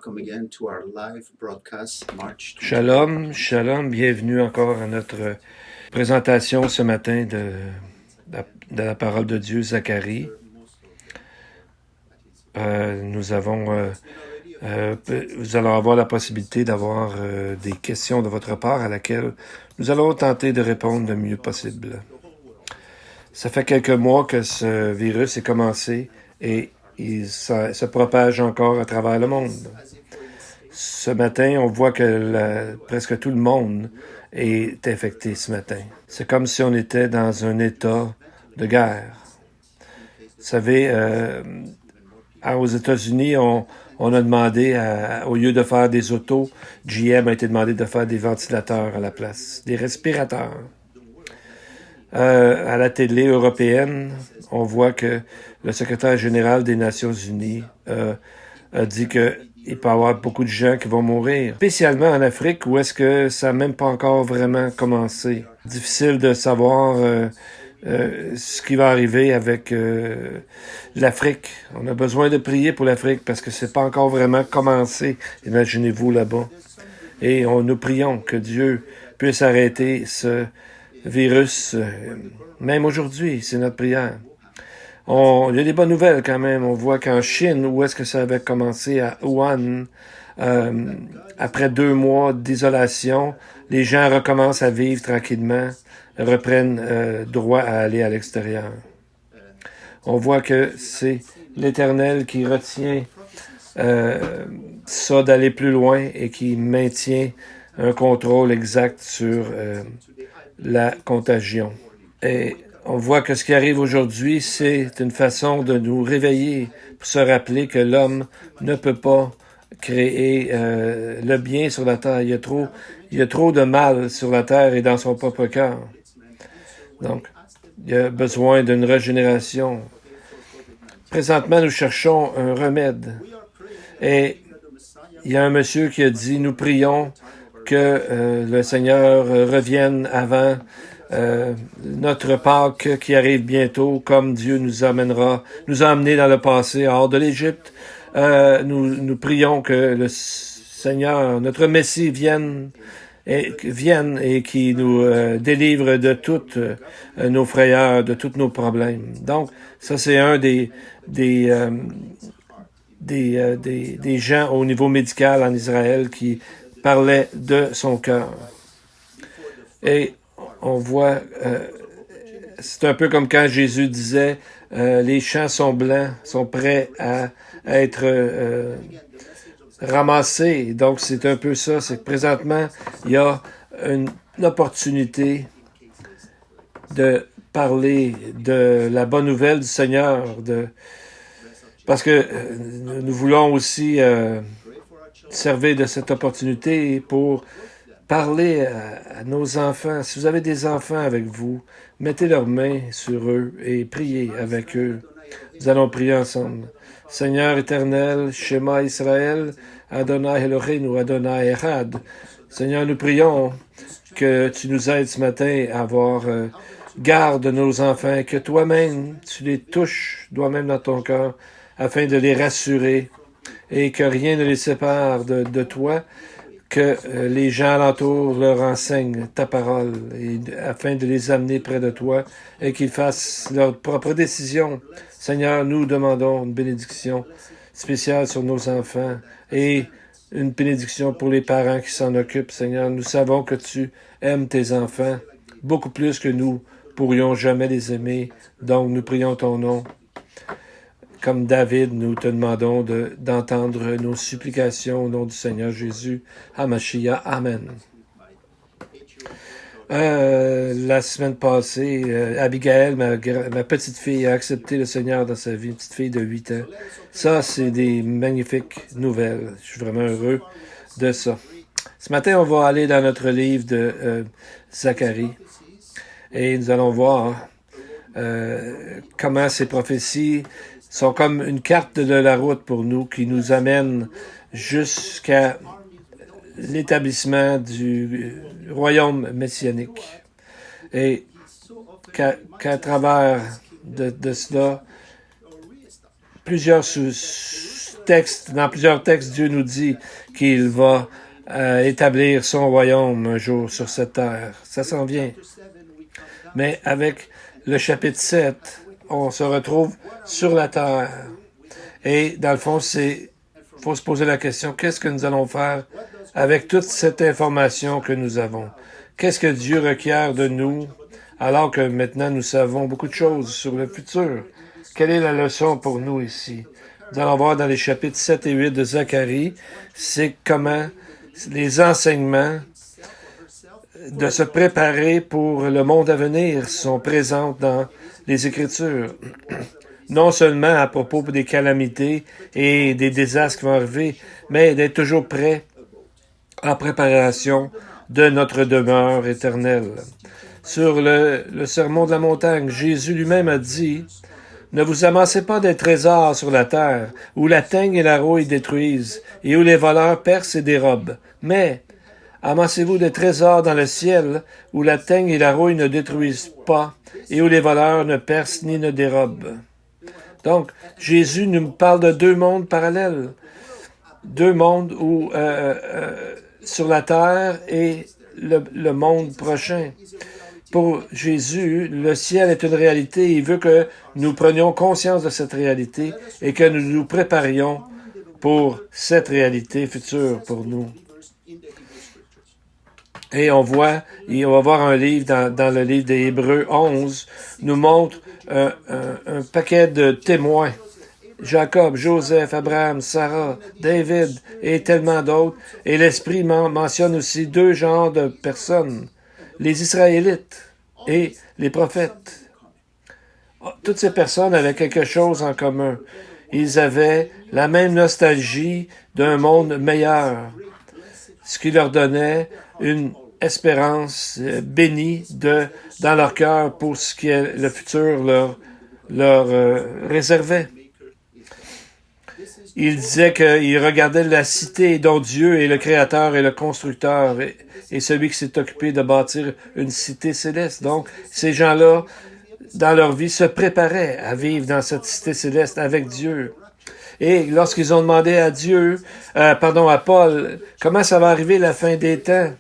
welcome again to our live broadcast, March 20. Shalom, shalom, bienvenue encore à notre présentation ce matin de la parole de Dieu, Zacharie. Vous allons avoir la possibilité d'avoir des questions de votre part à laquelle nous allons tenter de répondre le mieux possible. Ça fait quelques mois que ce virus est commencé et il se propage encore à travers le monde. Ce matin, on voit que presque tout le monde est infecté ce matin. C'est comme si on était dans un état de guerre. Vous savez, aux États-Unis, on a demandé, au lieu de faire des autos, GM a été demandé de faire des ventilateurs à la place, des respirateurs. À la télé européenne, on voit que le secrétaire général des Nations Unies a dit qu'il peut y avoir beaucoup de gens qui vont mourir, spécialement en Afrique, où est-ce que ça n'a même pas encore vraiment commencé. Difficile de savoir ce qui va arriver avec l'Afrique. On a besoin de prier pour l'Afrique parce que c'est pas encore vraiment commencé, imaginez-vous là-bas. Et nous prions que Dieu puisse arrêter ce virus, même aujourd'hui, c'est notre prière. Il y a des bonnes nouvelles quand même. On voit qu'en Chine, où est-ce que ça avait commencé, à Wuhan, après 2 mois d'isolation, les gens recommencent à vivre tranquillement, reprennent droit à aller à l'extérieur. On voit que c'est l'Éternel qui retient ça d'aller plus loin et qui maintient un contrôle exact sur la contagion. Et on voit que ce qui arrive aujourd'hui, c'est une façon de nous réveiller pour se rappeler que l'homme ne peut pas créer le bien sur la terre. Il y a trop de mal sur la terre et dans son propre cœur. Donc, il y a besoin d'une régénération. Présentement, nous cherchons un remède. Et il y a un monsieur qui a dit, nous prions que le Seigneur revienne avant notre Pâques qui arrive bientôt, comme Dieu nous a amené dans le passé hors de l'Égypte. Nous prions que le Seigneur, notre Messie, vienne et qui nous délivre de toutes nos frayeurs, de tous nos problèmes. Donc, ça c'est un des gens au niveau médical en Israël qui parlait de son cœur. Et on voit, c'est un peu comme quand Jésus disait, les champs sont blancs, sont prêts à être ramassés. Donc c'est un peu ça, c'est que présentement, il y a une opportunité de parler de la bonne nouvelle du Seigneur, parce que nous voulons aussi servir de cette opportunité pour parler à nos enfants. Si vous avez des enfants avec vous, mettez leurs mains sur eux et priez avec eux. Nous allons prier ensemble. Seigneur éternel, Shema Israël, Adonai Eloheinu, Adonai Echad. Seigneur, nous prions que tu nous aides ce matin à avoir garde de nos enfants et que toi-même, tu les touches toi-même dans ton cœur afin de les rassurer et que rien ne les sépare de toi, que les gens alentour leur enseignent ta parole afin de les amener près de toi et qu'ils fassent leur propre décision. Seigneur, nous demandons une bénédiction spéciale sur nos enfants et une bénédiction pour les parents qui s'en occupent. Seigneur, nous savons que tu aimes tes enfants beaucoup plus que nous pourrions jamais les aimer. Donc, nous prions ton nom. Comme David, nous te demandons d'entendre nos supplications au nom du Seigneur Jésus, Hamashiach, Amen. La semaine passée, Abigail, ma petite fille, a accepté le Seigneur dans sa vie, une petite fille de 8 ans. Ça, c'est des magnifiques nouvelles. Je suis vraiment heureux de ça. Ce matin, on va aller dans notre livre de Zacharie et nous allons voir comment ces prophéties sont comme une carte de la route pour nous qui nous amène jusqu'à l'établissement du royaume messianique. Et qu'à travers de cela, plusieurs dans plusieurs textes, Dieu nous dit qu'il va établir son royaume un jour sur cette terre. Ça s'en vient. Mais avec le chapitre 7, on se retrouve sur la terre. Et dans le fond, faut se poser la question, qu'est-ce que nous allons faire avec toute cette information que nous avons? Qu'est-ce que Dieu requiert de nous alors que maintenant nous savons beaucoup de choses sur le futur? Quelle est la leçon pour nous ici? Nous allons voir dans les chapitres 7 et 8 de Zacharie, c'est comment les enseignements de se préparer pour le monde à venir sont présents dans les Écritures. Non seulement à propos des calamités et des désastres qui vont arriver, mais d'être toujours prêt en préparation de notre demeure éternelle. Sur le sermon de la montagne, Jésus lui-même a dit « Ne vous amassez pas des trésors sur la terre, où la teigne et la rouille détruisent, et où les voleurs percent et dérobent. Mais amassez-vous des trésors dans le ciel, où la teigne et la rouille ne détruisent pas, et où les voleurs ne percent ni ne dérobent. » Donc, Jésus nous parle de deux mondes parallèles. Deux mondes où, sur la terre et le monde prochain. Pour Jésus, le ciel est une réalité. Il veut que nous prenions conscience de cette réalité et que nous nous préparions pour cette réalité future pour nous. Et on va voir un livre dans le livre des Hébreux 11, nous montre un paquet de témoins. Jacob, Joseph, Abraham, Sarah, David et tellement d'autres. Et l'Esprit mentionne aussi deux genres de personnes, les Israélites et les prophètes. Toutes ces personnes avaient quelque chose en commun. Ils avaient la même nostalgie d'un monde meilleur, ce qui leur donnait une espérance bénie dans leur cœur pour ce que le futur leur réservait. Il disait qu'il regardait la cité dont Dieu est le créateur et le constructeur et celui qui s'est occupé de bâtir une cité céleste. Donc, ces gens-là, dans leur vie, se préparaient à vivre dans cette cité céleste avec Dieu. Et lorsqu'ils ont demandé à Paul, comment ça va arriver la fin des temps?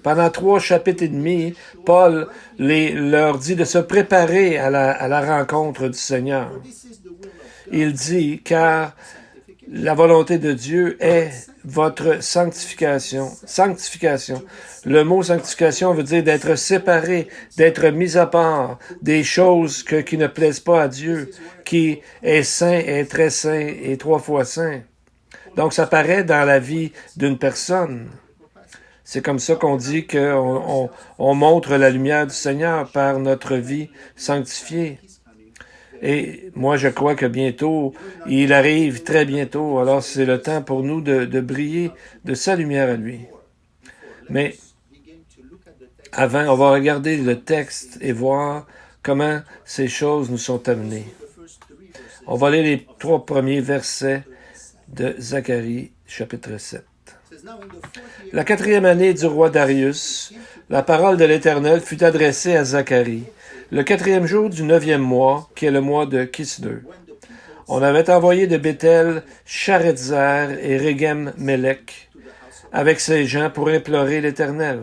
Pendant 3 chapitres et demi, Paul leur dit de se préparer à la rencontre du Seigneur. Il dit, car la volonté de Dieu est votre sanctification. Sanctification. Le mot sanctification veut dire d'être séparé, d'être mis à part des choses qui ne plaisent pas à Dieu, qui est saint, est très saint et 3 fois saint. Donc, ça paraît dans la vie d'une personne. C'est comme ça qu'on dit qu'on montre la lumière du Seigneur par notre vie sanctifiée. Et moi, je crois que bientôt, il arrive très bientôt. Alors, c'est le temps pour nous de briller de sa lumière à lui. Mais avant, on va regarder le texte et voir comment ces choses nous sont amenées. On va lire les 3 premiers versets de Zacharie, chapitre 7. La 4e année du roi Darius, la parole de l'Éternel fut adressée à Zacharie, le 4e jour du 9e mois, qui est le mois de Kislev. On avait envoyé de Béthel Charetzer et Régem-Mélec avec ses gens pour implorer l'Éternel,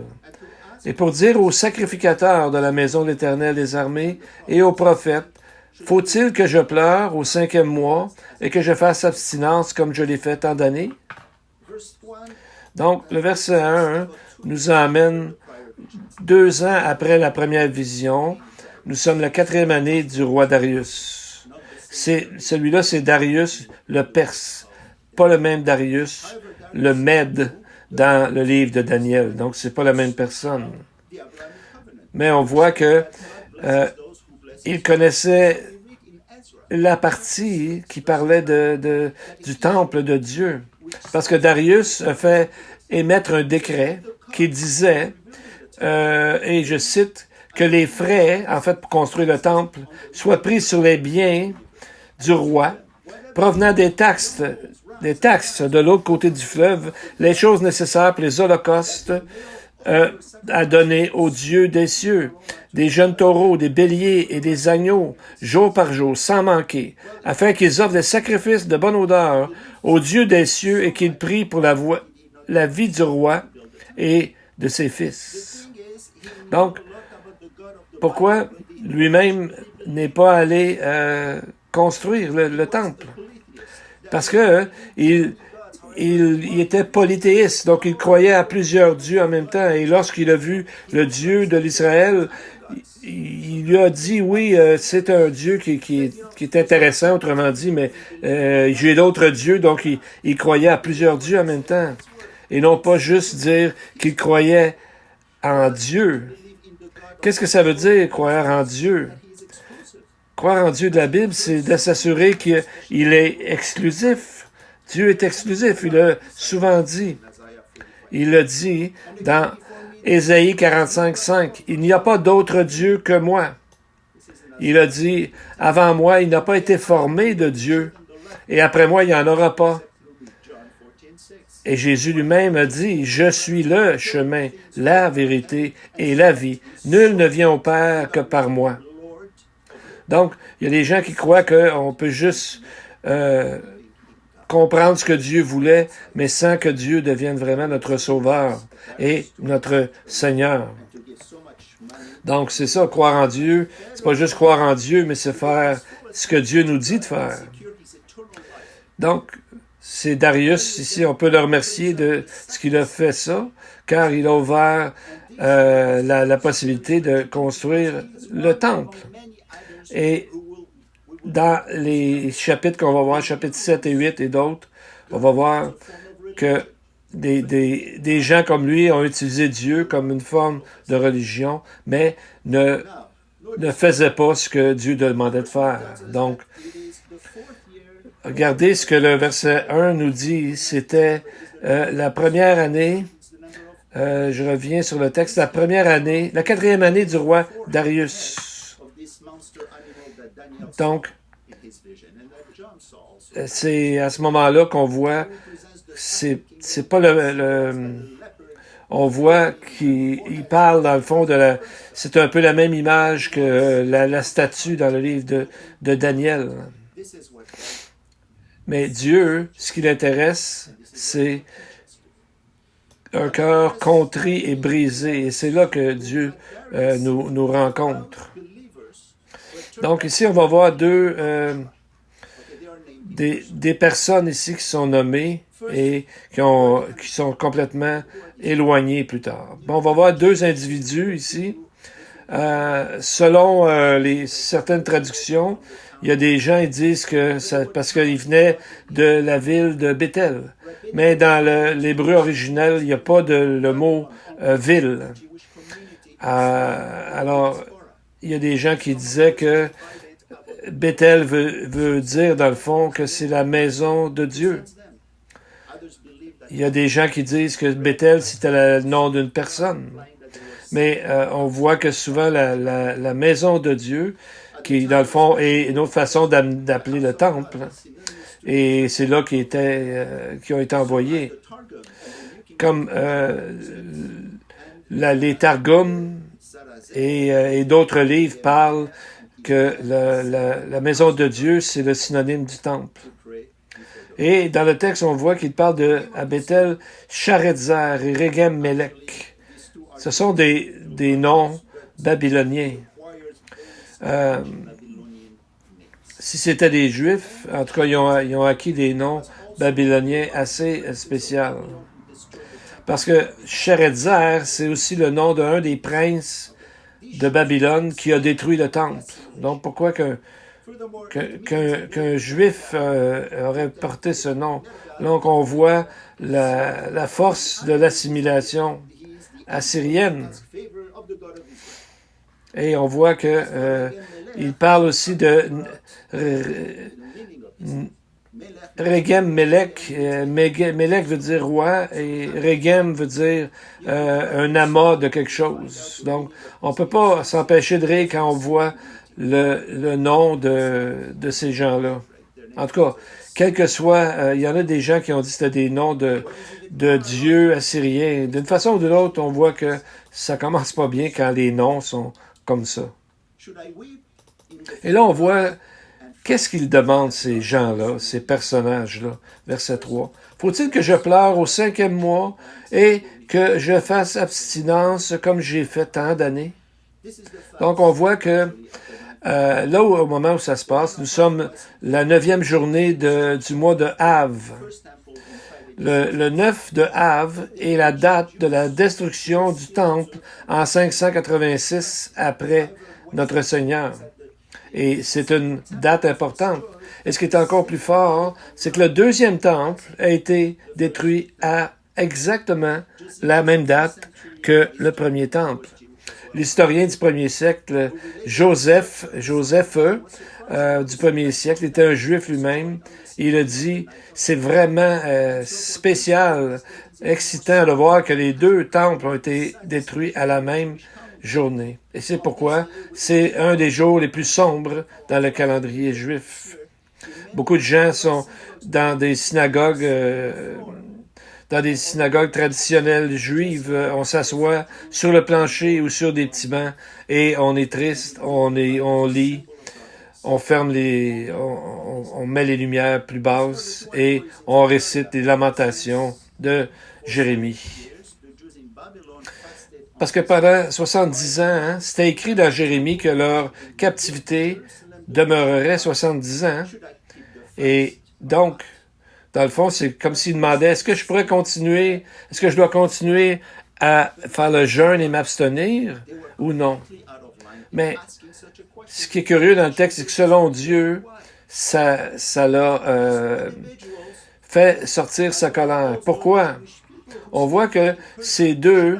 et pour dire aux sacrificateurs de la maison de l'Éternel des armées et aux prophètes, faut-il que je pleure au 5e mois et que je fasse abstinence comme je l'ai fait tant d'années? Donc, le verset 1 nous emmène 2 ans après la première vision. Nous sommes la 4e année du roi Darius. Celui-là, c'est Darius le Perse, pas le même Darius, le Mède, dans le livre de Daniel. Donc, c'est pas la même personne. Mais on voit que il connaissait la partie qui parlait du temple de Dieu. Parce que Darius a fait émettre un décret qui disait, et je cite, que les frais, en fait, pour construire le temple, soient pris sur les biens du roi, provenant des taxes de l'autre côté du fleuve, les choses nécessaires pour les holocaustes a donné au Dieu des cieux des jeunes taureaux, des béliers et des agneaux, jour par jour, sans manquer, afin qu'ils offrent des sacrifices de bonne odeur au Dieu des cieux et qu'ils prient pour la vie du roi et de ses fils. Donc, pourquoi lui-même n'est pas allé construire le temple? Parce que il était polythéiste, donc il croyait à plusieurs dieux en même temps. Et lorsqu'il a vu le Dieu de l'Israël, il lui a dit, oui, c'est un Dieu qui est intéressant, autrement dit, mais j'ai d'autres dieux, donc il croyait à plusieurs dieux en même temps. Et non pas juste dire qu'il croyait en Dieu. Qu'est-ce que ça veut dire, croire en Dieu? Croire en Dieu de la Bible, c'est de s'assurer qu'il est exclusif. Dieu est exclusif, il l'a souvent dit. Il l'a dit dans Ésaïe 45:5. Il n'y a pas d'autre Dieu que moi. Il a dit, avant moi, il n'a pas été formé de Dieu, et après moi, il n'y en aura pas. Et Jésus lui-même a dit, je suis le chemin, la vérité et la vie. Nul ne vient au Père que par moi. Donc, il y a des gens qui croient qu'on peut juste comprendre ce que Dieu voulait, mais sans que Dieu devienne vraiment notre Sauveur et notre Seigneur. Donc, c'est ça, croire en Dieu. C'est pas juste croire en Dieu, mais c'est faire ce que Dieu nous dit de faire. Donc, c'est Darius, ici, on peut le remercier de ce qu'il a fait ça, car il a ouvert la possibilité de construire le temple. Et dans les chapitres qu'on va voir, chapitres 7 et 8 et d'autres, on va voir que des gens comme lui ont utilisé Dieu comme une forme de religion, mais ne faisaient pas ce que Dieu demandait de faire. Donc, regardez ce que le verset 1 nous dit. C'était la première année, je reviens sur le texte, la 4e année du roi Darius. Donc, c'est à ce moment-là qu'on voit, c'est pas on voit qu'il parle dans le fond c'est un peu la même image que la statue dans le livre de Daniel. Mais Dieu, ce qui l'intéresse, c'est un cœur contrit et brisé. Et c'est là que Dieu nous rencontre. Donc ici, on va voir des personnes ici qui sont nommées et qui sont complètement éloignées plus tard. Bon, on va voir 2 individus ici. Selon certaines traductions, il y a des gens qui disent que c'est parce qu'ils venaient de la ville de Béthel. Mais dans l'hébreu original, il n'y a pas le mot ville. Alors, il y a des gens qui disaient que Béthel veut dire, dans le fond, que c'est la maison de Dieu. Il y a des gens qui disent que Béthel, c'était le nom d'une personne. Mais on voit que souvent, la maison de Dieu, qui, dans le fond, est une autre façon d'appeler le temple. Et c'est là qui ont été envoyés. Comme les Targums et d'autres livres parlent que la maison de Dieu, c'est le synonyme du temple. Et dans le texte, on voit qu'il parle à Béthel, Sharezer et Regem-Melech. Ce sont des noms babyloniens. Si c'était des Juifs, en tout cas, ils ont acquis des noms babyloniens assez spéciaux. Parce que Sharezer, c'est aussi le nom d'un des princes de Babylone qui a détruit le temple. Donc, pourquoi qu'un Juif aurait porté ce nom? Donc, on voit la force de l'assimilation assyrienne. Et on voit il parle aussi de Regem-Melech. Melech veut dire roi et Regem veut dire un amas de quelque chose. Donc, on ne peut pas s'empêcher de rire quand on voit le nom de ces gens-là. En tout cas, quel que soit, il y en a des gens qui ont dit que c'était des noms de dieux assyriens. D'une façon ou d'une autre, on voit que ça commence pas bien quand les noms sont comme ça. Et là, on voit qu'est-ce qu'ils demandent, ces gens-là, ces personnages-là. Verset 3. Faut-il que je pleure au 5e mois et que je fasse abstinence comme j'ai fait tant d'années? Donc, on voit que là, au moment où ça se passe, nous sommes la 9e journée du mois de Av. Le 9 de Av est la date de la destruction du temple en 586 après notre Seigneur. Et c'est une date importante. Et ce qui est encore plus fort, c'est que le 2e temple a été détruit à exactement la même date que le 1er temple. L'historien du 1er siècle, Joseph du 1er siècle, était un juif lui-même. Il a dit, c'est vraiment spécial, excitant de voir que les 2 temples ont été détruits à la même journée. Et c'est pourquoi c'est un des jours les plus sombres dans le calendrier juif. Beaucoup de gens sont dans des synagogues traditionnelles juives. On s'assoit sur le plancher ou sur des petits bancs et on est triste, on lit, on ferme on met les lumières plus basses et on récite les lamentations de Jérémie. Parce que pendant 70 ans, c'était écrit dans Jérémie que leur captivité demeurerait 70 ans. Et donc, dans le fond, c'est comme s'il demandait, est-ce que je dois continuer à faire le jeûne et m'abstenir ou non? Mais ce qui est curieux dans le texte, c'est que selon Dieu, ça l'a fait sortir sa colère. Pourquoi? On voit que ces 2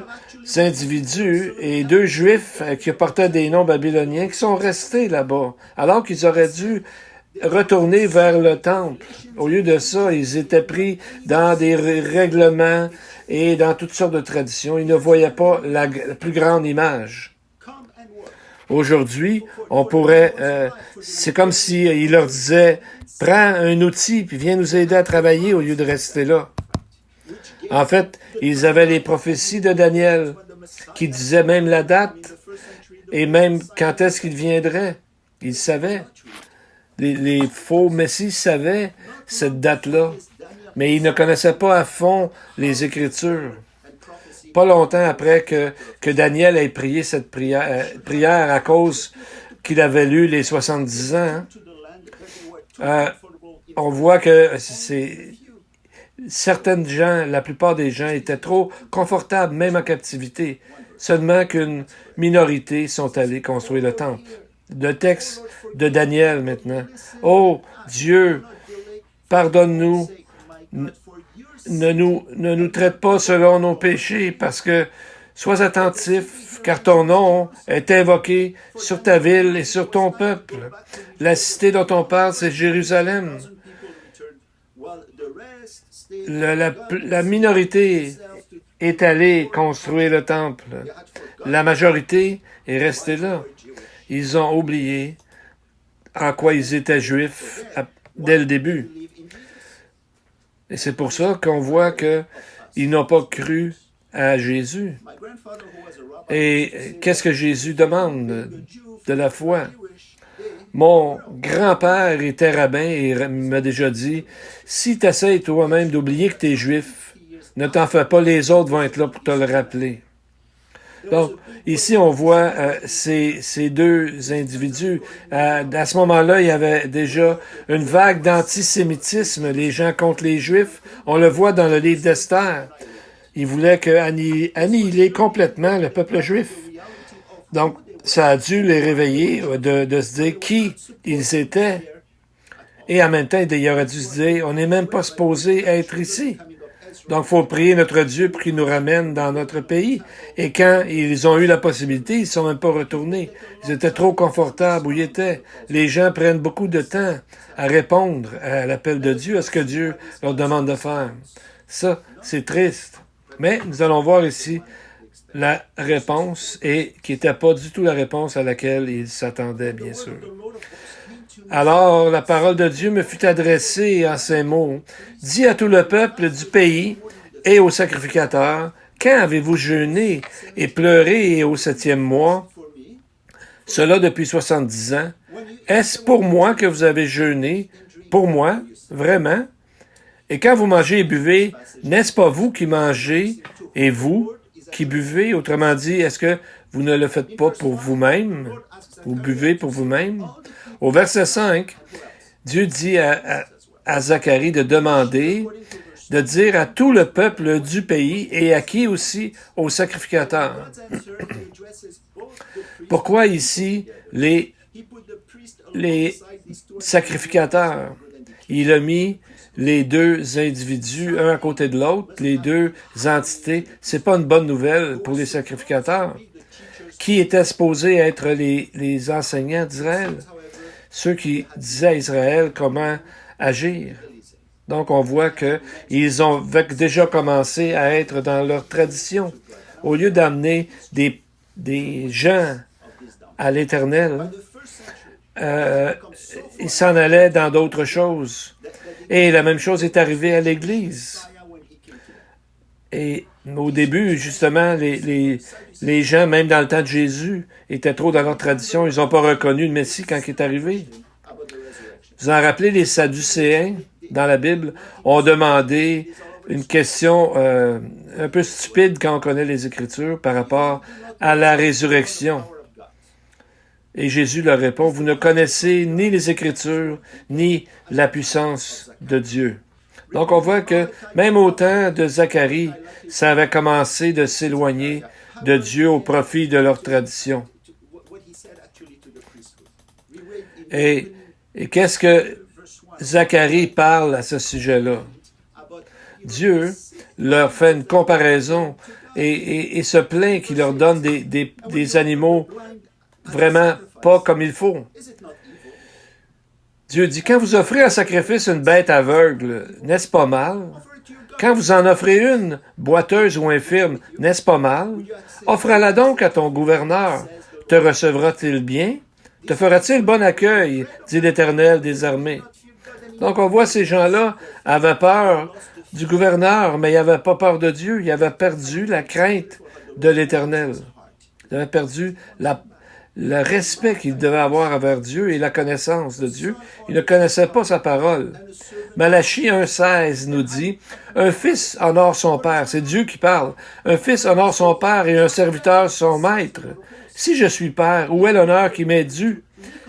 individus et 2 Juifs qui portaient des noms babyloniens qui sont restés là-bas, alors qu'ils auraient dû retourner vers le temple. Au lieu de ça, ils étaient pris dans des règlements et dans toutes sortes de traditions. Ils ne voyaient pas la plus grande image. Aujourd'hui, on pourrait... c'est comme s'il leur disait, prends un outil puis viens nous aider à travailler au lieu de rester là. En fait, ils avaient les prophéties de Daniel qui disaient même la date et même quand est-ce qu'il viendrait. Ils savaient. Les faux messies savaient cette date-là, mais ils ne connaissaient pas à fond les Écritures. Pas longtemps après que Daniel ait prié cette prière à cause qu'il avait lu les 70 ans, on voit que certaines gens, la plupart des gens étaient trop confortables, même en captivité. Seulement qu'une minorité sont allés construire le temple. Le texte de Daniel maintenant. Oh Dieu, pardonne-nous, ne nous traite pas selon nos péchés, parce que sois attentif, car ton nom est invoqué sur ta ville et sur ton peuple. La cité dont on parle, c'est Jérusalem. La minorité est allée construire le temple. La majorité est restée là. Ils ont oublié en quoi ils étaient juifs dès le début. Et c'est pour ça qu'on voit qu'ils n'ont pas cru à Jésus. Et qu'est-ce que Jésus demande de la foi? Mon grand-père était rabbin et m'a déjà dit, si tu essaies toi-même d'oublier que tu es juif, ne t'en fais pas, les autres vont être là pour te le rappeler. Donc, ici, on voit ces 2 individus. À ce moment-là, il y avait déjà une vague d'antisémitisme, les gens contre les Juifs. On le voit dans le livre d'Esther. Ils voulaient annihiler complètement le peuple juif. Donc, ça a dû les réveiller de se dire qui ils étaient. Et en même temps, il aurait dû se dire, on n'est même pas supposé être ici. Donc, il faut prier notre Dieu pour qu'il nous ramène dans notre pays. Et quand ils ont eu la possibilité, ils ne sont même pas retournés. Ils étaient trop confortables où ils étaient. Les gens prennent beaucoup de temps à répondre à l'appel de Dieu, à ce que Dieu leur demande de faire. Ça, c'est triste. Mais nous allons voir ici la réponse, et qui n'était pas du tout la réponse à laquelle ils s'attendaient, bien sûr. Alors la parole de Dieu me fut adressée en ces mots. Dis à tout le peuple du pays et aux sacrificateurs, quand avez-vous jeûné et pleuré au 7e mois? Cela depuis 70 ans. Est-ce pour moi que vous avez jeûné? Pour moi? Vraiment? Et quand vous mangez et buvez, n'est-ce pas vous qui mangez et vous qui buvez? Autrement dit, est-ce que vous ne le faites pas pour vous-même? Vous buvez pour vous-même? Au verset 5, Dieu dit à Zacharie de demander, de dire à tout le peuple du pays et à qui aussi? Aux sacrificateurs. Pourquoi ici les sacrificateurs? Il a mis les deux individus, un à côté de l'autre, les deux entités. C'est pas une bonne nouvelle pour les sacrificateurs. Qui étaient supposés être les enseignants d'Israël? Ceux qui disaient à Israël comment agir. Donc, on voit qu'ils ont déjà commencé à être dans leur tradition. Au lieu d'amener des gens à l'Éternel, ils s'en allaient dans d'autres choses. Et la même chose est arrivée à l'Église. Et au début, justement, les gens, même dans le temps de Jésus, étaient trop dans leur tradition. Ils n'ont pas reconnu le Messie quand il est arrivé. Vous en rappelez, les Sadducéens, dans la Bible, ont demandé une question un peu stupide quand on connaît les Écritures par rapport à la résurrection. Et Jésus leur répond, « Vous ne connaissez ni les Écritures, ni la puissance de Dieu. » Donc on voit que même au temps de Zacharie, ça avait commencé de s'éloigner de Dieu au profit de leur tradition. Et qu'est-ce que Zacharie parle à ce sujet-là? Dieu leur fait une comparaison et se plaint qu'il leur donne des animaux vraiment pas comme il faut. Dieu dit, quand vous offrez un sacrifice une bête aveugle, n'est-ce pas mal? Quand vous en offrez une, boiteuse ou infirme, n'est-ce pas mal? Offre-la donc à ton gouverneur. Te recevra-t-il bien? Te fera-t-il bon accueil? Dit l'Éternel des armées. Donc on voit ces gens-là avaient peur du gouverneur, mais ils n'avaient pas peur de Dieu. Ils avaient perdu la crainte de l'Éternel. Ils avaient perdu le respect qu'ils devaient avoir envers Dieu et la connaissance de Dieu. Ils ne connaissaient pas sa parole. Malachie 1,16 nous dit, « Un fils honore son père. » C'est Dieu qui parle. « Un fils honore son père et un serviteur son maître. Si je suis père, où est l'honneur qui m'est dû?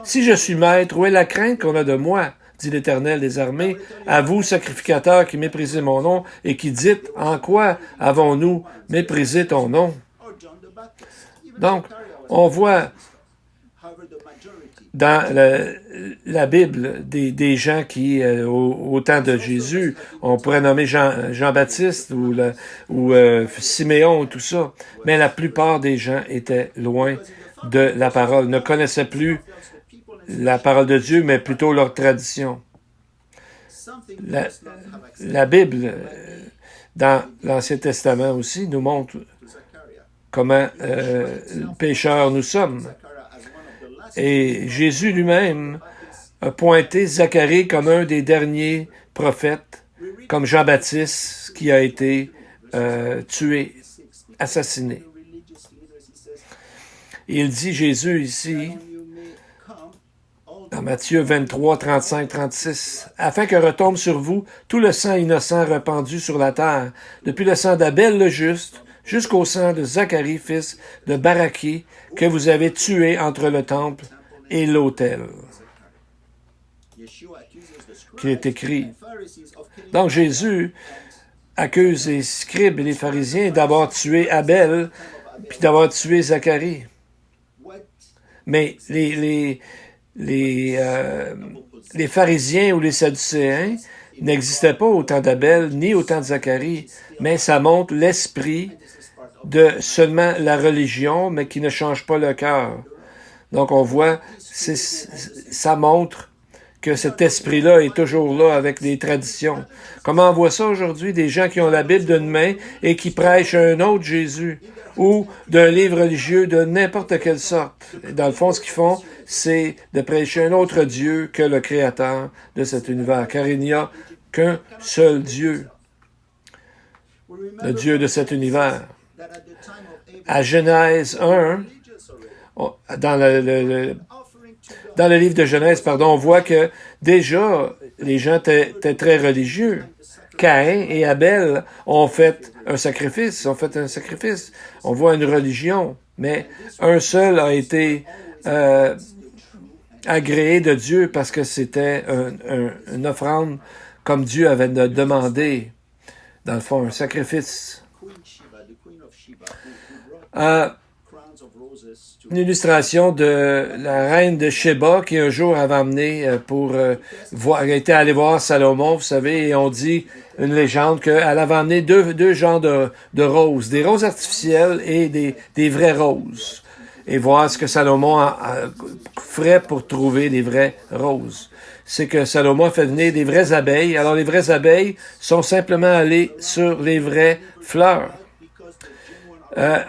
Si je suis maître, où est la crainte qu'on a de moi? Dit l'Éternel des armées. À vous, sacrificateurs qui méprisez mon nom et qui dites, en quoi avons-nous méprisé ton nom? » Donc, on voit dans la Bible des gens qui, au temps de Jésus, on pourrait nommer Jean-Baptiste ou Siméon ou tout ça, mais la plupart des gens étaient loin de la parole, ne connaissaient plus la parole de Dieu, mais plutôt leur tradition. La Bible, dans l'Ancien Testament aussi, nous montre comment pécheurs nous sommes. Et Jésus lui-même a pointé Zacharie comme un des derniers prophètes, comme Jean-Baptiste qui a été tué, assassiné. Il dit, Jésus ici, dans Matthieu 23, 35, 36, « Afin que retombe sur vous tout le sang innocent répandu sur la terre, depuis le sang d'Abel le juste, jusqu'au sang de Zacharie, fils de Barachi, que vous avez tué entre le temple et l'autel. » Qui est écrit. Donc Jésus accuse les scribes et les pharisiens d'avoir tué Abel, puis d'avoir tué Zacharie. Mais les pharisiens ou les sadducéens n'existaient pas au temps d'Abel ni au temps de Zacharie, mais ça montre l'esprit de seulement la religion, mais qui ne change pas le cœur. Donc on voit, ça montre que cet esprit-là est toujours là avec les traditions. Comment on voit ça aujourd'hui? Des gens qui ont la Bible d'une main et qui prêchent un autre Jésus. ou d'un livre religieux de n'importe quelle sorte. Dans le fond, ce qu'ils font, c'est de prêcher un autre Dieu que le Créateur de cet univers, car il n'y a qu'un seul Dieu, le Dieu de cet univers. À Genèse 1, dans le livre de Genèse, pardon, on voit que déjà, les gens étaient très religieux. Caïn et Abel ont fait un sacrifice. On voit une religion, mais un seul a été agréé de Dieu parce que c'était une offrande comme Dieu avait demandé. Dans le fond, un sacrifice. Une illustration de la reine de Sheba qui un jour avait amené elle était allée voir Salomon, vous savez, et on dit une légende qu'elle avait amené deux genres de roses, des roses artificielles et des vraies roses, et voir ce que Salomon ferait pour trouver des vraies roses. C'est que Salomon a fait venir des vraies abeilles. Alors les vraies abeilles sont simplement allées sur les vraies fleurs.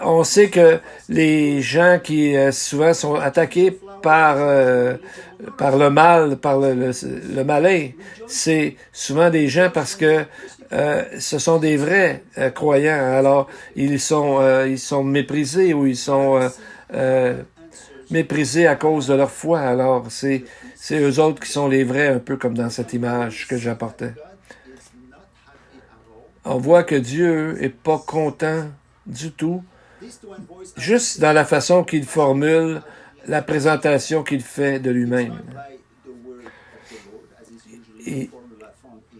On sait que les gens qui souvent sont attaqués par le mal, par le malin, c'est souvent des gens parce que ce sont des vrais croyants. Alors ils sont méprisés ou ils sont méprisés à cause de leur foi. Alors c'est eux autres qui sont les vrais, un peu comme dans cette image que j'apportais. On voit que Dieu est pas content du tout, juste dans la façon qu'il formule la présentation qu'il fait de lui-même. Et,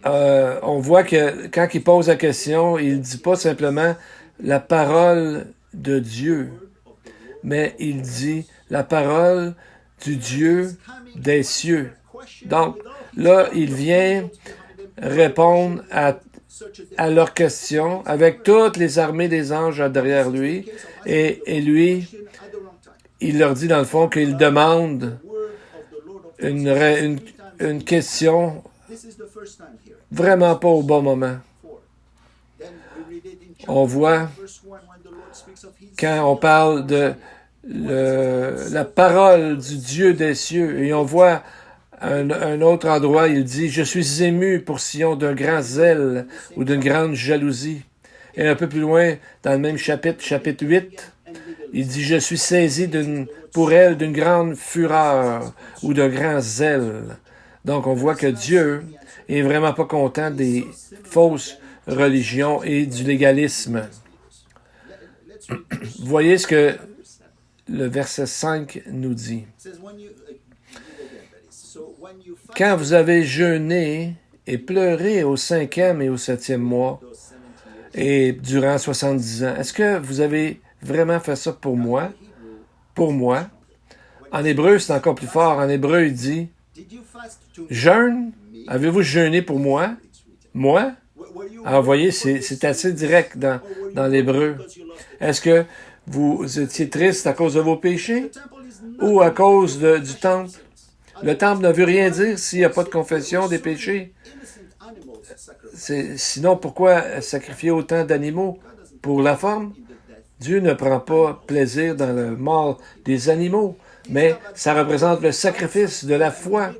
on voit que quand il pose la question, il ne dit pas simplement la parole de Dieu, mais il dit la parole du Dieu des cieux. Donc, là, il vient répondre à leurs questions avec toutes les armées des anges derrière lui. Et lui, il leur dit dans le fond qu'il demande une question vraiment pas au bon moment. On voit quand on parle de la parole du Dieu des cieux, et on voit un autre endroit, il dit « Je suis ému pour Sion d'un grand zèle ou d'une grande jalousie ». Et un peu plus loin, dans le même chapitre 8, il dit « Je suis saisi pour elle d'une grande fureur ou d'un grand zèle ». Donc on voit que Dieu est vraiment pas content des fausses religions et du légalisme. Voyez ce que le verset 5 nous dit. Quand vous avez jeûné et pleuré au 5e et au 7e mois et durant 70 ans, est-ce que vous avez vraiment fait ça pour moi? Pour moi. En hébreu, c'est encore plus fort. En hébreu, il dit « Jeûne? Avez-vous jeûné pour moi? Moi? » Alors, vous voyez, c'est assez direct dans l'hébreu. Est-ce que vous étiez triste à cause de vos péchés ou à cause du temple? Le temple ne veut rien dire s'il n'y a pas de confession des péchés. Sinon, pourquoi sacrifier autant d'animaux pour la forme? Dieu ne prend pas plaisir dans le mort des animaux, mais ça représente le sacrifice de la foi.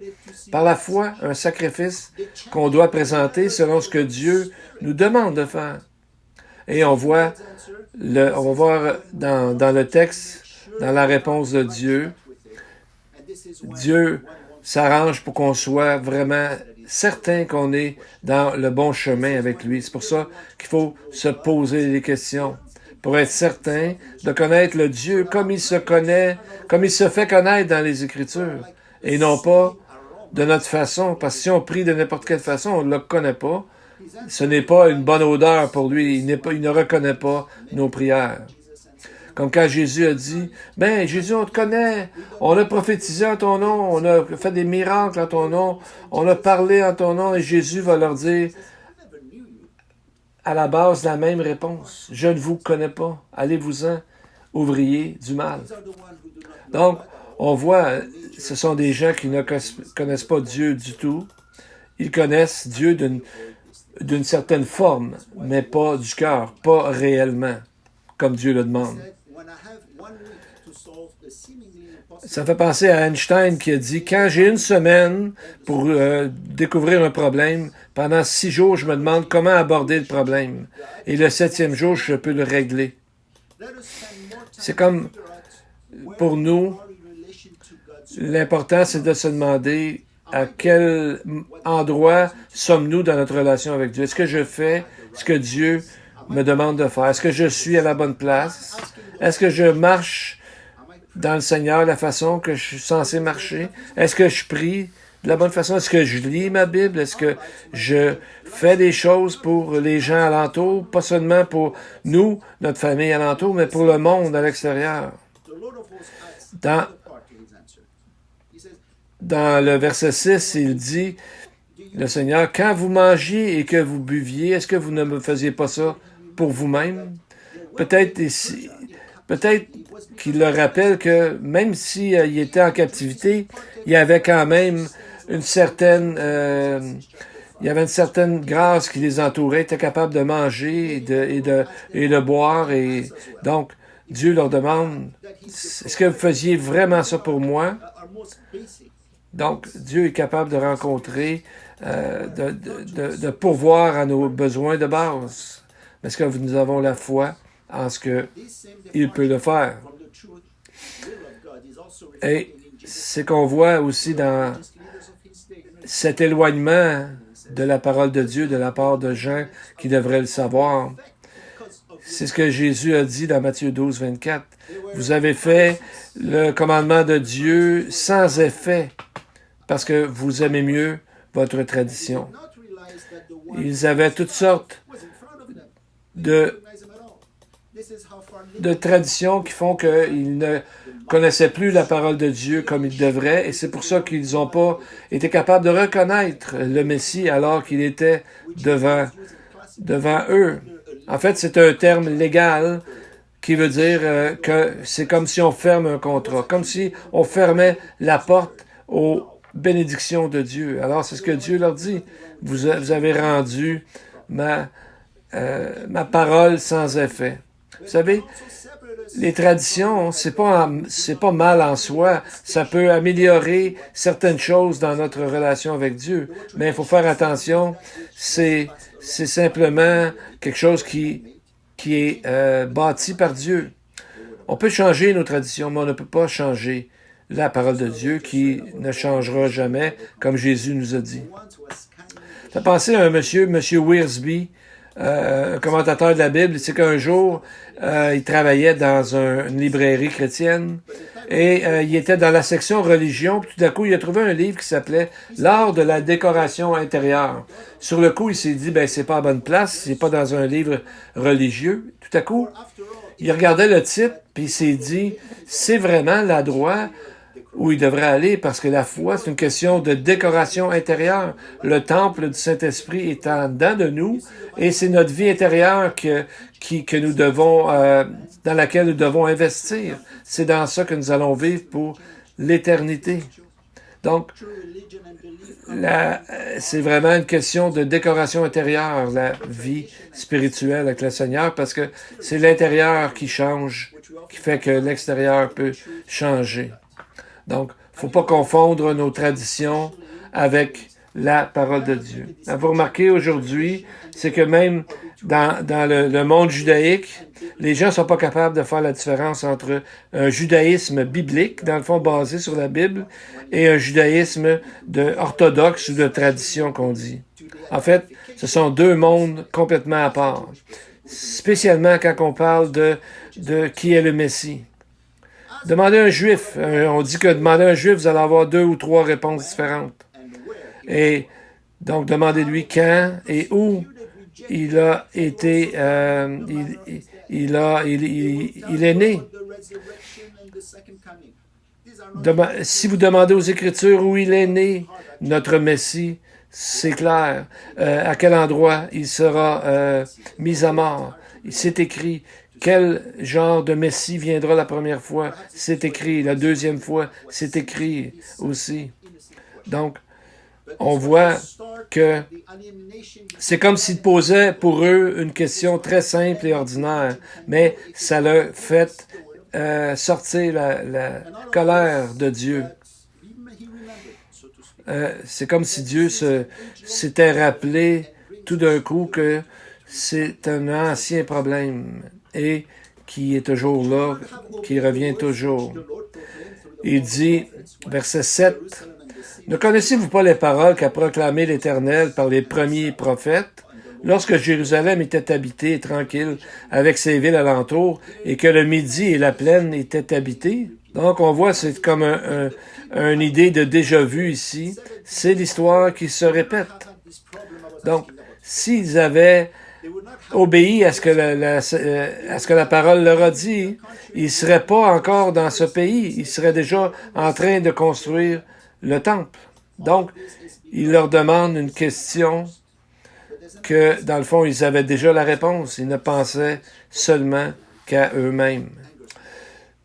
Par la foi, un sacrifice qu'on doit présenter selon ce que Dieu nous demande de faire. Et on va voir dans le texte, dans la réponse de Dieu, Dieu s'arrange pour qu'on soit vraiment certain qu'on est dans le bon chemin avec lui. C'est pour ça qu'il faut se poser des questions, pour être certain de connaître le Dieu comme il se connaît, comme il se fait connaître dans les Écritures, et non pas de notre façon, parce que si on prie de n'importe quelle façon, on ne le connaît pas. Ce n'est pas une bonne odeur pour lui. Il ne reconnaît pas nos prières. Comme quand Jésus a dit, « Ben, Jésus, on te connaît. On a prophétisé en ton nom. On a fait des miracles en ton nom. On a parlé en ton nom. » Et Jésus va leur dire, à la base, la même réponse. « Je ne vous connais pas. Allez-vous-en, ouvriers du mal. » Donc, on voit, ce sont des gens qui ne connaissent pas Dieu du tout. Ils connaissent Dieu d'une certaine forme, mais pas du cœur, pas réellement. comme Dieu le demande. Ça fait penser à Einstein qui a dit, quand j'ai une semaine pour découvrir un problème, pendant 6 jours, je me demande comment aborder le problème. Et le 7e jour, je peux le régler. C'est comme pour nous, l'important, c'est de se demander à quel endroit sommes-nous dans notre relation avec Dieu. Est-ce que je fais ce que Dieu me demande de faire? Est-ce que je suis à la bonne place? Est-ce que je marche dans le Seigneur la façon que je suis censé marcher? Est-ce que je prie de la bonne façon? Est-ce que je lis ma Bible? Est-ce que je fais des choses pour les gens alentour? Pas seulement pour notre famille alentour, mais pour le monde à l'extérieur. Dans le verset 6, il dit, le Seigneur, quand vous mangiez et que vous buviez, est-ce que vous ne me faisiez pas ça pour vous-même? Peut-être qu'il leur rappelle que même s'il était en captivité, il y avait quand même une certaine grâce qui les entourait, était capable de manger et de boire. Et donc, Dieu leur demande, est-ce que vous faisiez vraiment ça pour moi? Donc, Dieu est capable de rencontrer, de pourvoir à nos besoins de base. Est-ce que nous avons la foi en ce qu'il peut le faire? Et c'est qu'on voit aussi dans cet éloignement de la parole de Dieu de la part de gens qui devraient le savoir. C'est ce que Jésus a dit dans Matthieu 12, 24. Vous avez fait le commandement de Dieu sans effet parce que vous aimez mieux votre tradition. Ils avaient toutes sortes de traditions qui font qu'ils ne connaissaient plus la parole de Dieu comme ils devraient, et c'est pour ça qu'ils n'ont pas été capables de reconnaître le Messie alors qu'il était devant eux. En fait, c'est un terme légal qui veut dire que c'est comme si on ferme un contrat, comme si on fermait la porte aux bénédictions de Dieu. Alors, c'est ce que Dieu leur dit. Vous avez rendu ma parole sans effet. Vous savez, les traditions, c'est pas mal en soi. Ça peut améliorer certaines choses dans notre relation avec Dieu. Mais il faut faire attention. C'est simplement quelque chose qui est bâti par Dieu. On peut changer nos traditions, mais on ne peut pas changer la parole de Dieu qui ne changera jamais, comme Jésus nous a dit. Ça pensé à un monsieur Wiersbe, un commentateur de la Bible. C'est qu'un jour, il travaillait dans une librairie chrétienne et il était dans la section religion. Puis tout à coup, il a trouvé un livre qui s'appelait L'art de la décoration intérieure. Sur le coup, il s'est dit, c'est pas à bonne place, c'est pas dans un livre religieux. Tout à coup, il regardait le titre puis il s'est dit, c'est vraiment l'endroit où il devrait aller, parce que la foi, c'est une question de décoration intérieure. Le temple du Saint-Esprit est en dedans de nous, et c'est notre vie intérieure que nous devons, dans laquelle nous devons investir. C'est dans ça que nous allons vivre pour l'éternité. Donc, c'est vraiment une question de décoration intérieure, la vie spirituelle avec le Seigneur, parce que c'est l'intérieur qui change, qui fait que l'extérieur peut changer. Donc, il ne faut pas confondre nos traditions avec la parole de Dieu. Vous remarquez aujourd'hui, c'est que même dans le monde judaïque, les gens ne sont pas capables de faire la différence entre un judaïsme biblique, dans le fond basé sur la Bible, et un judaïsme orthodoxe ou de tradition qu'on dit. En fait, ce sont deux mondes complètement à part. Spécialement quand on parle de qui est le Messie. Demandez à un juif, on dit que demander à un juif, vous allez avoir 2 ou 3 réponses différentes. Et donc, demandez-lui quand et où il a été, il est né. Si vous demandez aux Écritures où il est né, notre Messie, c'est clair. À quel endroit il sera mis à mort. C'est écrit. Quel genre de Messie viendra la première fois? C'est écrit. La deuxième fois, c'est écrit aussi. Donc, on voit que c'est comme s'il posait pour eux une question très simple et ordinaire, mais ça leur fait sortir la colère de Dieu. C'est comme si Dieu s'était rappelé tout d'un coup que c'est un ancien problème et qui est toujours là, qui revient toujours. Il dit, verset 7, « Ne connaissez-vous pas les paroles qu'a proclamées l'Éternel par les premiers prophètes, lorsque Jérusalem était habitée et tranquille, avec ses villes alentours, et que le Midi et la plaine étaient habités? » Donc, on voit, c'est comme une idée de déjà-vu ici. C'est l'histoire qui se répète. Donc, s'ils avaient obéi à ce que la parole leur a dit, ils ne seraient pas encore dans ce pays. Ils seraient déjà en train de construire le temple. Donc, il leur demande une question que, dans le fond, ils avaient déjà la réponse. Ils ne pensaient seulement qu'à eux-mêmes.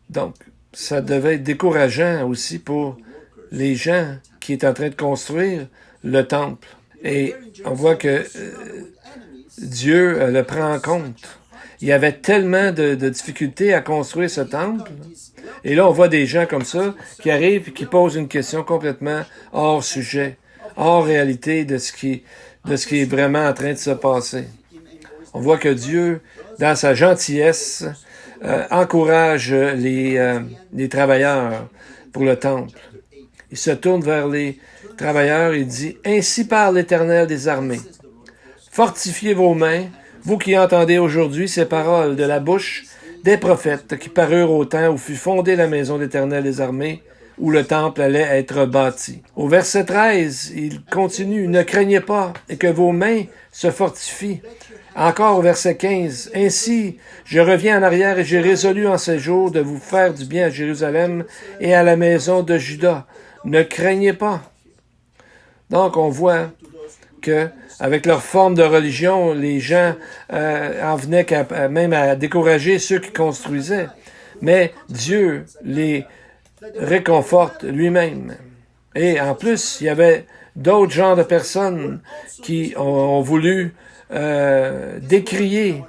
Donc, ça devait être décourageant aussi pour les gens qui étaient en train de construire le temple. Et on voit que Dieu le prend en compte. Il y avait tellement de difficultés à construire ce temple. Et là, on voit des gens comme ça qui arrivent et qui posent une question complètement hors sujet, hors réalité de ce qui est vraiment en train de se passer. On voit que Dieu, dans sa gentillesse, encourage les travailleurs pour le temple. Il se tourne vers les travailleurs et dit, « Ainsi parle l'Éternel des armées. Fortifiez vos mains, vous qui entendez aujourd'hui ces paroles de la bouche des prophètes qui parurent au temps où fut fondée la maison d'Éternel des armées, où le temple allait être bâti. » Au verset 13, il continue, « Ne craignez pas, et que vos mains se fortifient. » Encore au verset 15, « Ainsi, je reviens en arrière et j'ai résolu en ces jours de vous faire du bien à Jérusalem et à la maison de Juda. Ne craignez pas. » Donc, on voit que avec leur forme de religion, les gens en venaient même à décourager ceux qui construisaient. Mais Dieu les réconforte lui-même. Et en plus, il y avait d'autres genres de personnes qui ont voulu décrier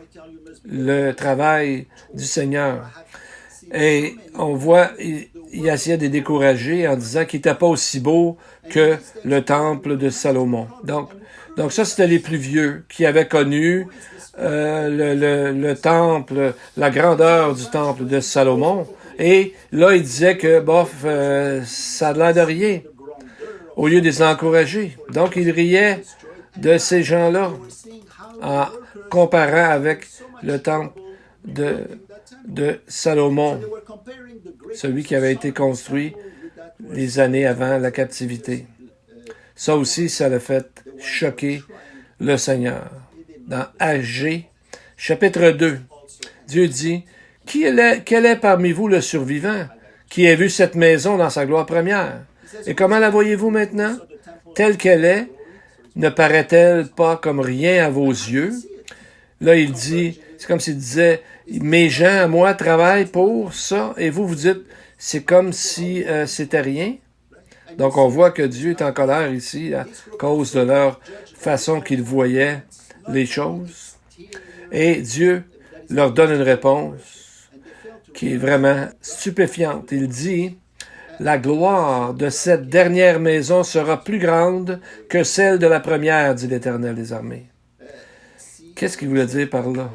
le travail du Seigneur. Et on voit, il essayait de les décourager en disant qu'il n'était pas aussi beau que le temple de Salomon. Donc ça, c'était les plus vieux qui avaient connu le temple, la grandeur du temple de Salomon. Et là, il disait que, bof, ça a l'air de rien, au lieu de les encourager. Donc, il riait de ces gens-là en comparant avec le temple de Salomon, celui qui avait été construit les années avant la captivité. Ça aussi, ça l'a fait choquer le Seigneur. Dans Agé, chapitre 2, Dieu dit, « Quel est parmi vous le survivant qui a vu cette maison dans sa gloire première? Et comment la voyez-vous maintenant? Telle qu'elle est, ne paraît-elle pas comme rien à vos yeux? » Là, il dit, c'est comme s'il disait, « Mes gens, à moi, travaillent pour ça, et vous dites, c'est comme si c'était rien. » Donc, on voit que Dieu est en colère ici à cause de leur façon qu'ils voyaient les choses. Et Dieu leur donne une réponse qui est vraiment stupéfiante. Il dit, « La gloire de cette dernière maison sera plus grande que celle de la première, dit l'Éternel des armées. » Qu'est-ce qu'il voulait dire par là?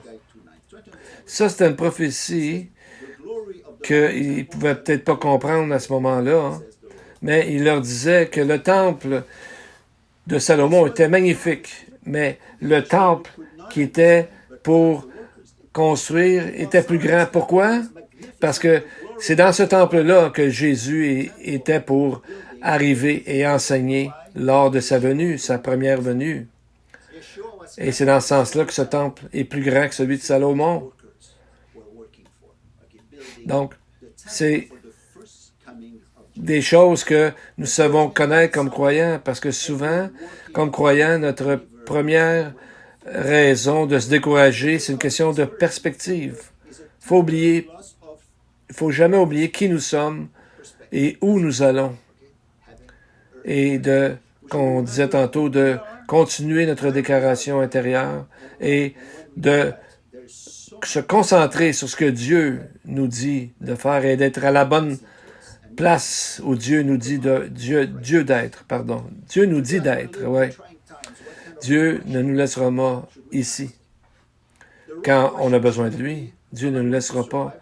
Ça, c'était une prophétie qu'ils ne pouvaient peut-être pas comprendre à ce moment-là, hein? Mais il leur disait que le temple de Salomon était magnifique, mais le temple qui était pour construire était plus grand. Pourquoi? Parce que c'est dans ce temple-là que Jésus était pour arriver et enseigner lors de sa venue, sa première venue. Et c'est dans ce sens-là que ce temple est plus grand que celui de Salomon. Donc, c'est des choses que nous savons connaître comme croyants, parce que souvent, comme croyants, notre première raison de se décourager, c'est une question de perspective. Il faut jamais oublier qui nous sommes et où nous allons. Et de qu'on disait tantôt, de continuer notre déclaration intérieure et de se concentrer sur ce que Dieu nous dit de faire et d'être à la bonne place où Dieu nous dit Dieu d'être, pardon. Dieu nous dit d'être, ouais. Dieu ne nous laissera pas ici. Quand on a besoin de lui, Dieu ne nous laissera pas.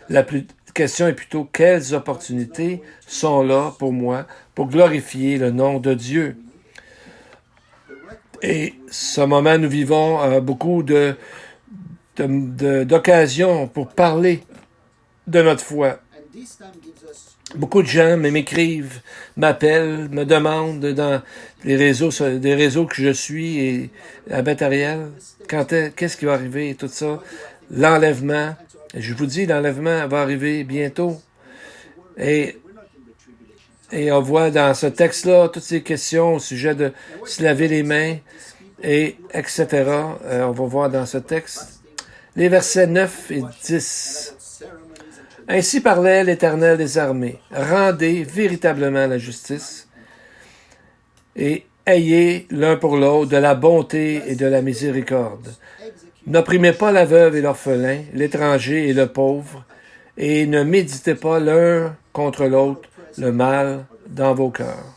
La question est plutôt quelles opportunités sont là pour moi pour glorifier le nom de Dieu. Et ce moment, nous vivons beaucoup d'occasions pour parler de notre foi. Beaucoup de gens m'écrivent, m'appellent, me demandent dans des réseaux que je suis et à Bethariel, qu'est-ce qui va arriver et tout ça. L'enlèvement, je vous dis, l'enlèvement va arriver bientôt. Et on voit dans ce texte-là toutes ces questions au sujet de se laver les mains, et etc. On va voir dans ce texte. Les versets 9 et 10. Ainsi parlait l'Éternel des armées. Rendez véritablement la justice et ayez l'un pour l'autre de la bonté et de la miséricorde. N'opprimez pas la veuve et l'orphelin, l'étranger et le pauvre, et ne méditez pas l'un contre l'autre le mal dans vos cœurs.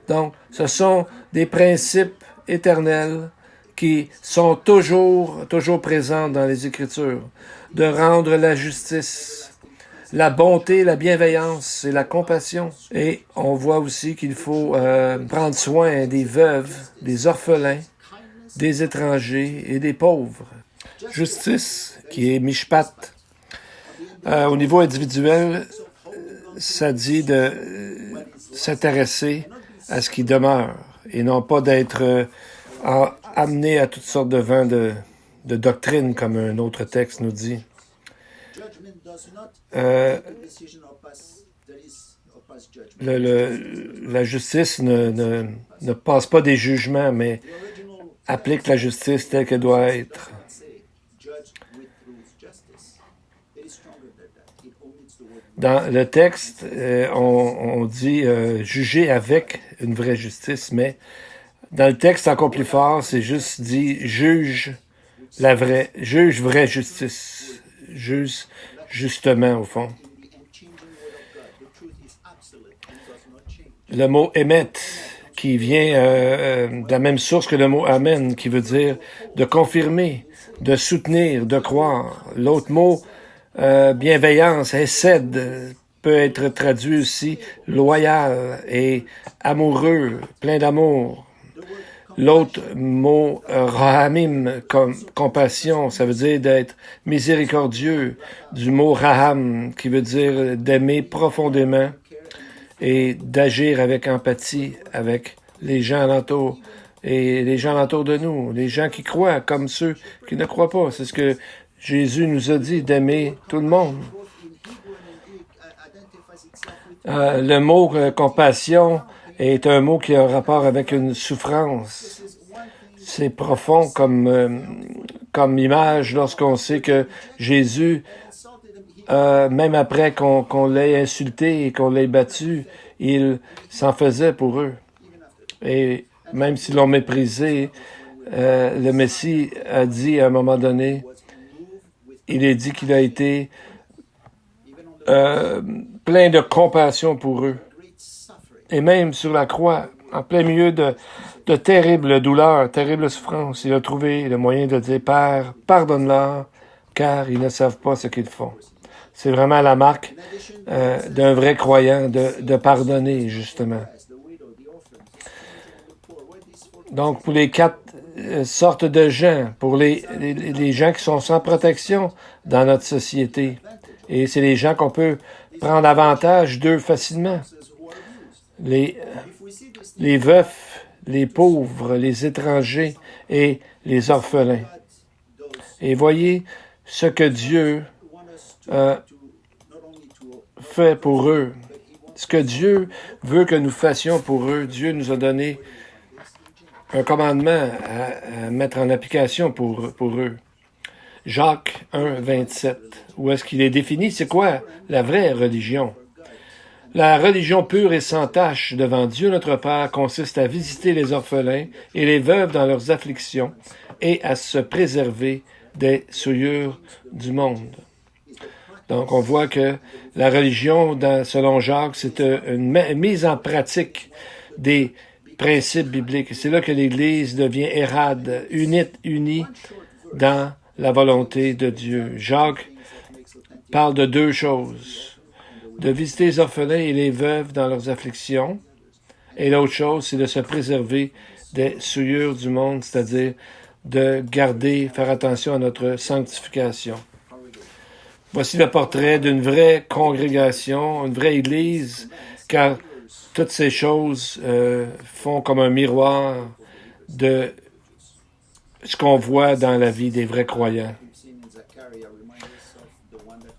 Donc, ce sont des principes éternels qui sont toujours présents dans les Écritures, de rendre la justice, la bonté, la bienveillance et la compassion. Et on voit aussi qu'il faut prendre soin des veuves, des orphelins, des étrangers et des pauvres. Justice, qui est mishpat. Au niveau individuel, ça dit de s'intéresser à ce qui demeure et non pas d'être amené à toutes sortes de vents de doctrine, comme un autre texte nous dit. La justice ne passe pas des jugements, mais applique la justice telle qu'elle doit être. Dans le texte, on dit juger avec une vraie justice, mais dans le texte encore plus fort, c'est juste dit juge vraie justice, juge justement au fond. Le mot émet, qui vient de la même source que le mot amen, qui veut dire de confirmer, de soutenir, de croire. L'autre mot, bienveillance, hesed, peut être traduit aussi loyal et amoureux, plein d'amour. L'autre mot, rahamim, compassion, ça veut dire d'être miséricordieux, du mot raham, qui veut dire d'aimer profondément et d'agir avec empathie avec les gens alentour et les gens alentour de nous, les gens qui croient comme ceux qui ne croient pas. C'est ce que Jésus nous a dit, d'aimer tout le monde. Le mot compassion est un mot qui a un rapport avec une souffrance. C'est profond comme image lorsqu'on sait que Jésus, même après qu'on l'ait insulté et qu'on l'ait battu, il s'en faisait pour eux. Et même s'ils l'ont méprisé, le Messie a dit à un moment donné, il est dit qu'il a été plein de compassion pour eux. Et même sur la croix, en plein milieu de terribles douleurs, terribles souffrances, il a trouvé le moyen de dire « Père, pardonne-leur, car ils ne savent pas ce qu'ils font. » C'est vraiment la marque d'un vrai croyant de pardonner, justement. Donc, pour les quatre sortes de gens, pour les gens qui sont sans protection dans notre société, et c'est les gens qu'on peut prendre avantage d'eux facilement. Les veufs, les pauvres, les étrangers et les orphelins. Et voyez ce que Dieu fait pour eux. Ce que Dieu veut que nous fassions pour eux. Dieu nous a donné un commandement à mettre en application pour eux. Jacques 1, 27. Où est-ce qu'il est défini? C'est quoi la vraie religion? La religion pure et sans tache devant Dieu notre Père consiste à visiter les orphelins et les veuves dans leurs afflictions et à se préserver des souillures du monde. Donc, on voit que la religion, selon Jacques, c'est une mise en pratique des principes bibliques. C'est là que l'Église devient érade, unie dans la volonté de Dieu. Jacques parle de deux choses: de visiter les orphelins et les veuves dans leurs afflictions, et l'autre chose, c'est de se préserver des souillures du monde, c'est-à-dire de garder, faire attention à notre sanctification. Voici le portrait d'une vraie congrégation, une vraie Église, car toutes ces choses font comme un miroir de ce qu'on voit dans la vie des vrais croyants.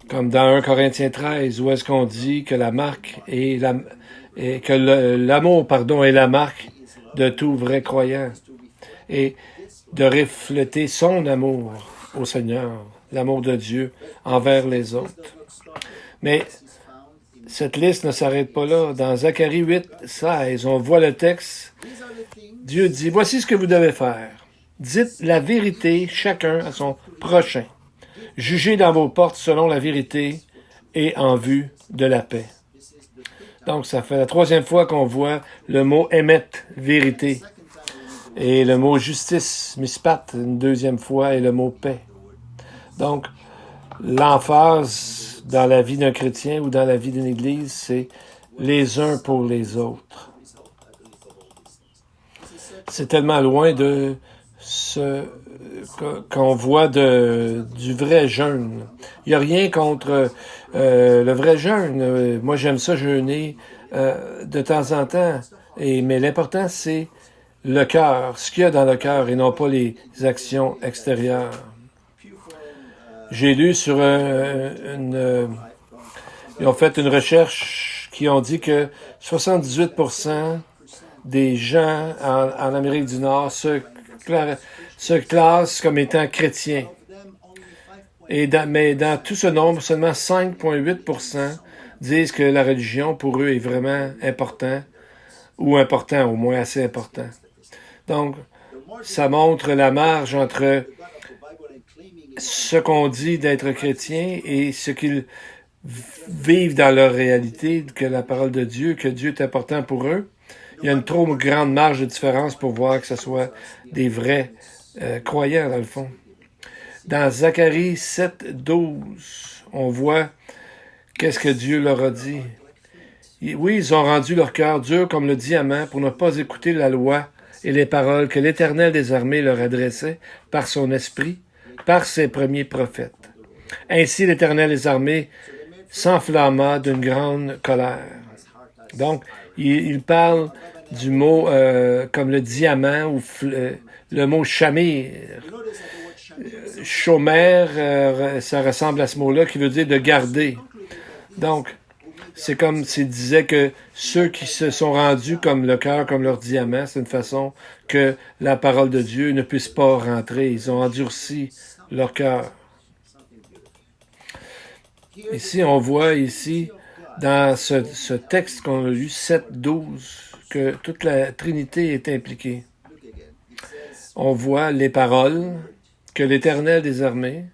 Comme dans 1 Corinthiens 13, où est-ce qu'on dit que la marque est l'amour est la marque de tout vrai croyant, et de refléter son amour au Seigneur, l'amour de Dieu envers les autres. Mais cette liste ne s'arrête pas là. Dans Zacharie 8, 16, on voit le texte. Dieu dit: voici ce que vous devez faire. Dites la vérité chacun à son prochain. Jugez dans vos portes selon la vérité et en vue de la paix. Donc, ça fait la troisième fois qu'on voit le mot émet, vérité, et le mot justice, mispat, une deuxième fois, et le mot paix. Donc, l'emphase dans la vie d'un chrétien ou dans la vie d'une église, c'est les uns pour les autres. C'est tellement loin de ce qu'on voit du vrai jeûne. Il n'y a rien contre le vrai jeûne. Moi, j'aime ça jeûner de temps en temps. Mais l'important, c'est le cœur, ce qu'il y a dans le cœur et non pas les actions extérieures. J'ai lu sur ils ont fait une recherche qui ont dit que 78% des gens en Amérique du Nord se classent comme étant chrétiens. Mais dans tout ce nombre, seulement 5,8% disent que la religion, pour eux, est vraiment important, ou important, au moins assez important. Donc, ça montre la marge entre ce qu'on dit d'être chrétien et ce qu'ils vivent dans leur réalité, que la parole de Dieu, que Dieu est important pour eux. Il y a une trop grande marge de différence pour voir que ce soit des vrais croyants, dans le fond. Dans Zacharie 7, 12, on voit qu'est-ce que Dieu leur a dit. Oui, ils ont rendu leur cœur dur comme le diamant pour ne pas écouter la loi et les paroles que l'Éternel des armées leur adressait par son esprit, par ses premiers prophètes. Ainsi, l'Éternel des armées s'enflamma d'une grande colère. Donc, il parle du mot comme le diamant ou le mot chamir. Chômère, ça ressemble à ce mot-là qui veut dire de garder. Donc, c'est comme s'il disait que ceux qui se sont rendus comme le cœur, comme leur diamant, c'est une façon que la parole de Dieu ne puisse pas rentrer. Ils ont endurci leur cœur. Ici, on voit dans ce texte qu'on a lu, 7-12, que toute la Trinité est impliquée. On voit les paroles que l'Éternel des armées,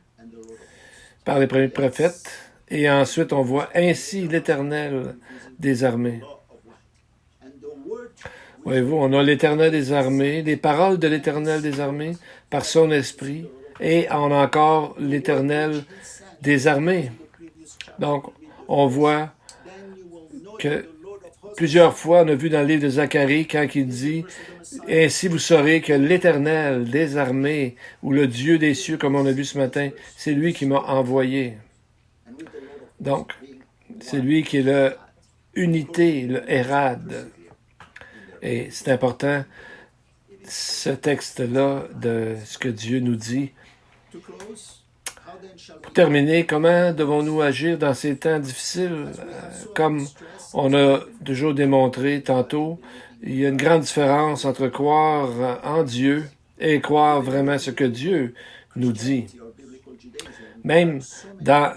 par les premiers prophètes, et ensuite on voit ainsi l'Éternel des armées. Voyez-vous, on a l'Éternel des armées, les paroles de l'Éternel des armées par son esprit, et on a encore l'Éternel des armées. Donc, on voit que plusieurs fois, on a vu dans le livre de Zacharie, quand il dit « Ainsi vous saurez que l'Éternel des armées, ou le Dieu des cieux, comme on a vu ce matin, c'est lui qui m'a envoyé. » Donc, c'est lui qui est l'unité, le Érad. Et c'est important, ce texte-là, de ce que Dieu nous dit. Pour terminer, comment devons-nous agir dans ces temps difficiles? Comme on a toujours démontré tantôt, il y a une grande différence entre croire en Dieu et croire vraiment ce que Dieu nous dit. Même dans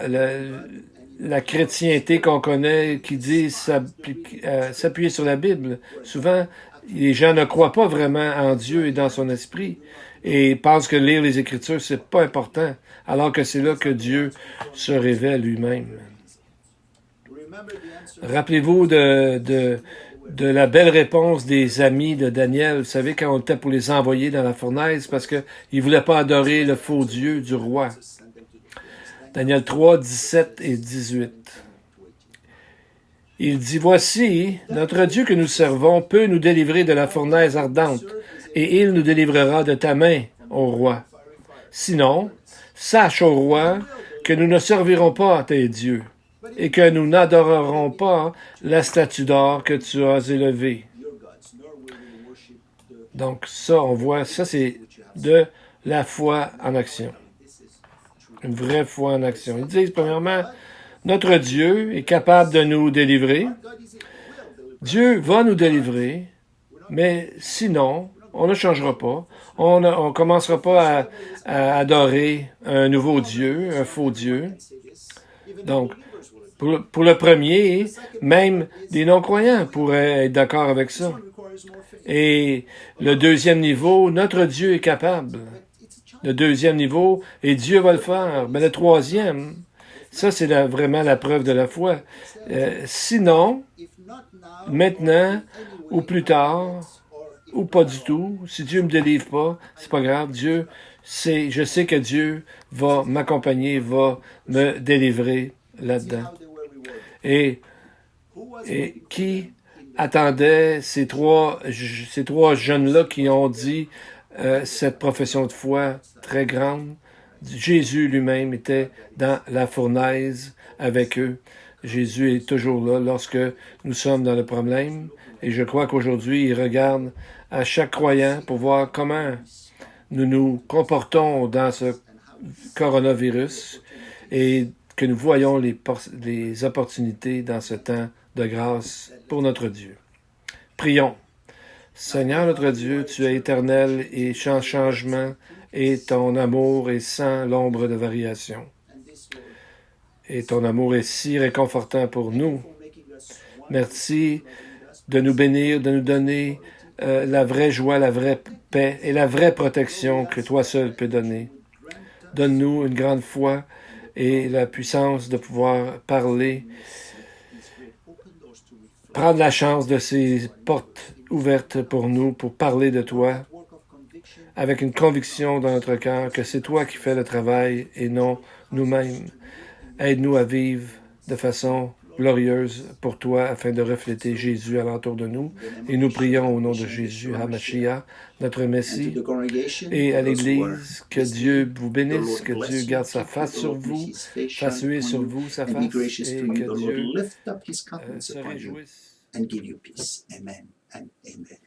la chrétienté qu'on connaît qui dit s'appuyer sur la Bible. Souvent, les gens ne croient pas vraiment en Dieu et dans son esprit et pensent que lire les Écritures, c'est pas important, alors que c'est là que Dieu se révèle lui-même. Rappelez-vous de la belle réponse des amis de Daniel. Vous savez, quand on était pour les envoyer dans la fournaise parce qu'ils ne voulaient pas adorer le faux Dieu du roi. Daniel 3, 17 et 18. Il dit, « Voici, notre Dieu que nous servons peut nous délivrer de la fournaise ardente, et il nous délivrera de ta main, ô roi. Sinon, sache, ô roi, que nous ne servirons pas à tes dieux, et que nous n'adorerons pas la statue d'or que tu as élevée. » Donc ça, on voit, ça c'est de la foi en action. Une vraie foi en action. Ils disent, premièrement, notre Dieu est capable de nous délivrer. Dieu va nous délivrer, mais sinon, on ne changera pas. On ne commencera pas à adorer un nouveau Dieu, un faux Dieu. Donc, pour le premier, même des non-croyants pourraient être d'accord avec ça. Et le deuxième niveau, notre Dieu est capable. Le deuxième niveau, et Dieu va le faire. Mais le troisième, ça c'est vraiment la preuve de la foi. Sinon, maintenant, ou plus tard, ou pas du tout, si Dieu ne me délivre pas, c'est pas grave, je sais que Dieu va m'accompagner, va me délivrer là-dedans. Et qui attendait ces trois jeunes-là qui ont dit cette profession de foi très grande? Jésus lui-même était dans la fournaise avec eux. Jésus est toujours là lorsque nous sommes dans le problème. Et je crois qu'aujourd'hui, il regarde à chaque croyant pour voir comment nous nous comportons dans ce coronavirus et que nous voyons les opportunités dans ce temps de grâce pour notre Dieu. Prions. Seigneur notre Dieu, tu es éternel et sans changement, et ton amour est sans l'ombre de variation. Et ton amour est si réconfortant pour nous. Merci de nous bénir, de nous donner la vraie joie, la vraie paix et la vraie protection que toi seul peux donner. Donne-nous une grande foi et la puissance de pouvoir parler, prendre la chance de ces portes ouvertes pour nous, pour parler de toi, avec une conviction dans notre cœur que c'est toi qui fais le travail et non nous-mêmes. Aide-nous à vivre de façon glorieuse pour toi afin de refléter Jésus alentour de nous. Et nous prions au nom de Jésus, HaMashiach, notre Messie, et à l'Église, que Dieu vous bénisse, que Dieu garde sa face sur vous, fasse huer sur vous sa face, et que Dieu se réjouisse. And give you peace. Amen and amen.